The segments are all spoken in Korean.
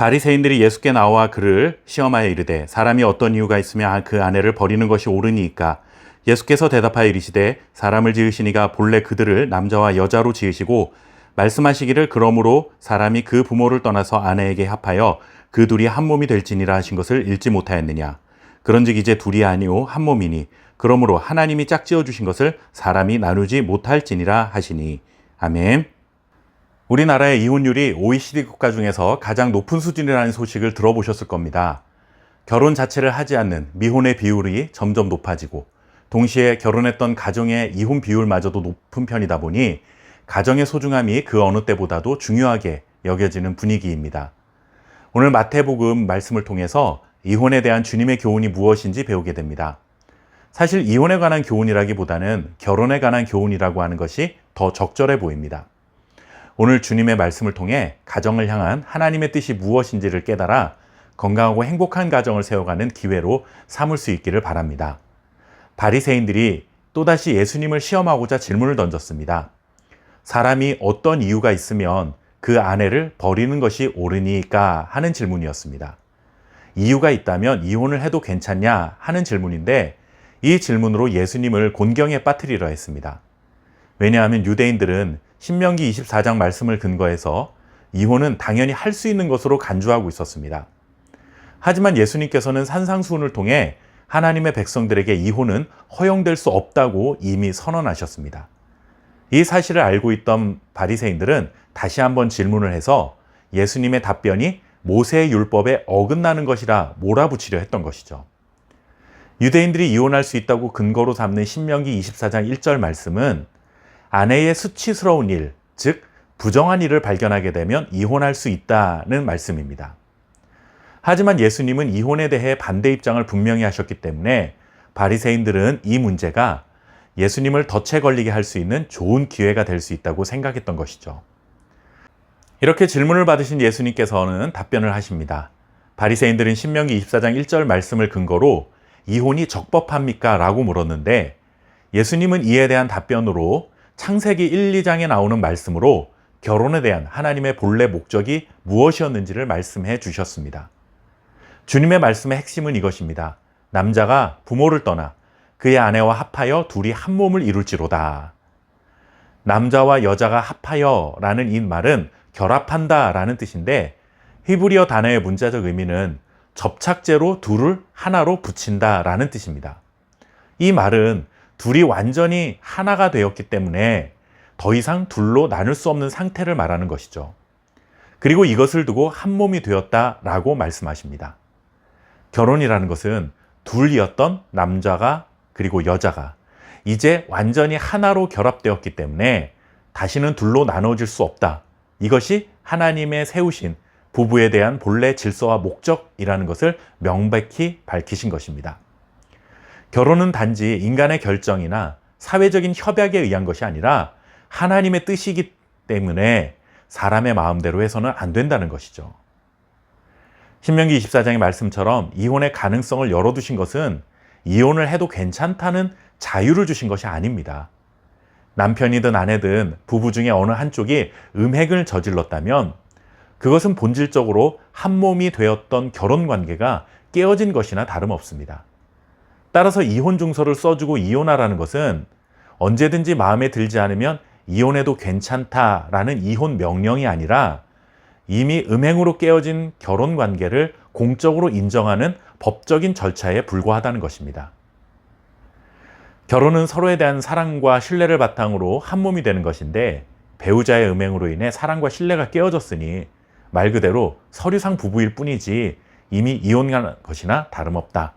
바리새인들이 예수께 나와 그를 시험하여 이르되 사람이 어떤 이유가 있으면 그 아내를 버리는 것이 옳으니까. 예수께서 대답하여 이르시되 사람을 지으시니가 본래 그들을 남자와 여자로 지으시고 말씀하시기를 그러므로 사람이 그 부모를 떠나서 아내에게 합하여 그 둘이 한 몸이 될지니라 하신 것을 읽지 못하였느냐. 그런즉 이제 둘이 아니오 한 몸이니 그러므로 하나님이 짝지어 주신 것을 사람이 나누지 못할지니라 하시니. 아멘. 우리나라의 이혼율이 OECD 국가 중에서 가장 높은 수준이라는 소식을 들어보셨을 겁니다. 결혼 자체를 하지 않는 미혼의 비율이 점점 높아지고 동시에 결혼했던 가정의 이혼 비율마저도 높은 편이다 보니 가정의 소중함이 그 어느 때보다도 중요하게 여겨지는 분위기입니다. 오늘 마태복음 말씀을 통해서 이혼에 대한 주님의 교훈이 무엇인지 배우게 됩니다. 사실 이혼에 관한 교훈이라기보다는 결혼에 관한 교훈이라고 하는 것이 더 적절해 보입니다. 오늘 주님의 말씀을 통해 가정을 향한 하나님의 뜻이 무엇인지를 깨달아 건강하고 행복한 가정을 세워가는 기회로 삼을 수 있기를 바랍니다. 바리새인들이 또다시 예수님을 시험하고자 질문을 던졌습니다. 사람이 어떤 이유가 있으면 그 아내를 버리는 것이 옳으니까 하는 질문이었습니다. 이유가 있다면 이혼을 해도 괜찮냐 하는 질문인데 이 질문으로 예수님을 곤경에 빠뜨리려 했습니다. 왜냐하면 유대인들은 신명기 24장 말씀을 근거해서 이혼은 당연히 할 수 있는 것으로 간주하고 있었습니다. 하지만 예수님께서는 산상수훈을 통해 하나님의 백성들에게 이혼은 허용될 수 없다고 이미 선언하셨습니다. 이 사실을 알고 있던 바리새인들은 다시 한번 질문을 해서 예수님의 답변이 모세의 율법에 어긋나는 것이라 몰아붙이려 했던 것이죠. 유대인들이 이혼할 수 있다고 근거로 삼는 신명기 24장 1절 말씀은 아내의 수치스러운 일, 즉 부정한 일을 발견하게 되면 이혼할 수 있다는 말씀입니다. 하지만 예수님은 이혼에 대해 반대 입장을 분명히 하셨기 때문에 바리새인들은 이 문제가 예수님을 덫에 걸리게 할 수 있는 좋은 기회가 될 수 있다고 생각했던 것이죠. 이렇게 질문을 받으신 예수님께서는 답변을 하십니다. 바리새인들은 신명기 24장 1절 말씀을 근거로 이혼이 적법합니까? 라고 물었는데 예수님은 이에 대한 답변으로 창세기 1, 2장에 나오는 말씀으로 결혼에 대한 하나님의 본래 목적이 무엇이었는지를 말씀해 주셨습니다. 주님의 말씀의 핵심은 이것입니다. 남자가 부모를 떠나 그의 아내와 합하여 둘이 한 몸을 이룰지로다. 남자와 여자가 합하여 라는 이 말은 결합한다 라는 뜻인데 히브리어 단어의 문자적 의미는 접착제로 둘을 하나로 붙인다 라는 뜻입니다. 이 말은 둘이 완전히 하나가 되었기 때문에 더 이상 둘로 나눌 수 없는 상태를 말하는 것이죠. 그리고 이것을 두고 한 몸이 되었다라고 말씀하십니다. 결혼이라는 것은 둘이었던 남자가 그리고 여자가 이제 완전히 하나로 결합되었기 때문에 다시는 둘로 나눠질 수 없다. 이것이 하나님의 세우신 부부에 대한 본래 질서와 목적이라는 것을 명백히 밝히신 것입니다. 결혼은 단지 인간의 결정이나 사회적인 협약에 의한 것이 아니라 하나님의 뜻이기 때문에 사람의 마음대로 해서는 안 된다는 것이죠. 신명기 24장의 말씀처럼 이혼의 가능성을 열어두신 것은 이혼을 해도 괜찮다는 자유를 주신 것이 아닙니다. 남편이든 아내든 부부 중에 어느 한쪽이 음행을 저질렀다면 그것은 본질적으로 한 몸이 되었던 결혼관계가 깨어진 것이나 다름없습니다. 따라서 이혼 증서를 써주고 이혼하라는 것은 언제든지 마음에 들지 않으면 이혼해도 괜찮다라는 이혼 명령이 아니라 이미 음행으로 깨어진 결혼관계를 공적으로 인정하는 법적인 절차에 불과하다는 것입니다. 결혼은 서로에 대한 사랑과 신뢰를 바탕으로 한 몸이 되는 것인데 배우자의 음행으로 인해 사랑과 신뢰가 깨어졌으니 말 그대로 서류상 부부일 뿐이지 이미 이혼한 것이나 다름없다.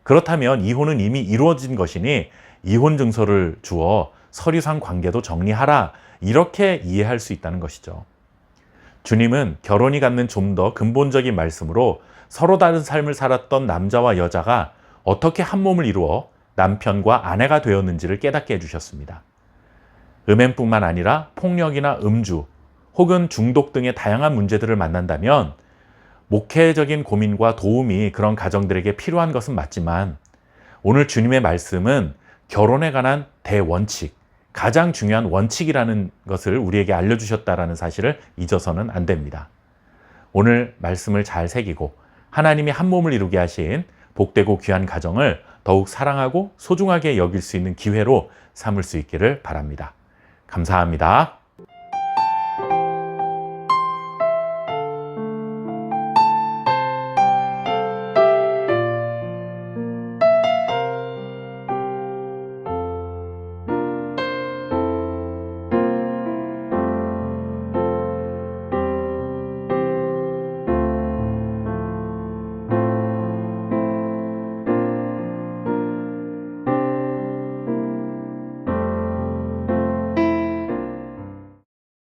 그렇다면 이혼은 이미 이루어진 것이니 이혼 증서를 주어 서류상 관계도 정리하라. 이렇게 이해할 수 있다는 것이죠. 주님은 결혼이 갖는 좀 더 근본적인 말씀으로 서로 다른 삶을 살았던 남자와 여자가 어떻게 한 몸을 이루어 남편과 아내가 되었는지를 깨닫게 해주셨습니다. 음행뿐만 아니라 폭력이나 음주 혹은 중독 등의 다양한 문제들을 만난다면 목회적인 고민과 도움이 그런 가정들에게 필요한 것은 맞지만 오늘 주님의 말씀은 결혼에 관한 대원칙, 가장 중요한 원칙이라는 것을 우리에게 알려주셨다는 사실을 잊어서는 안 됩니다. 오늘 말씀을 잘 새기고 하나님이 한 몸을 이루게 하신 복되고 귀한 가정을 더욱 사랑하고 소중하게 여길 수 있는 기회로 삼을 수 있기를 바랍니다. 감사합니다.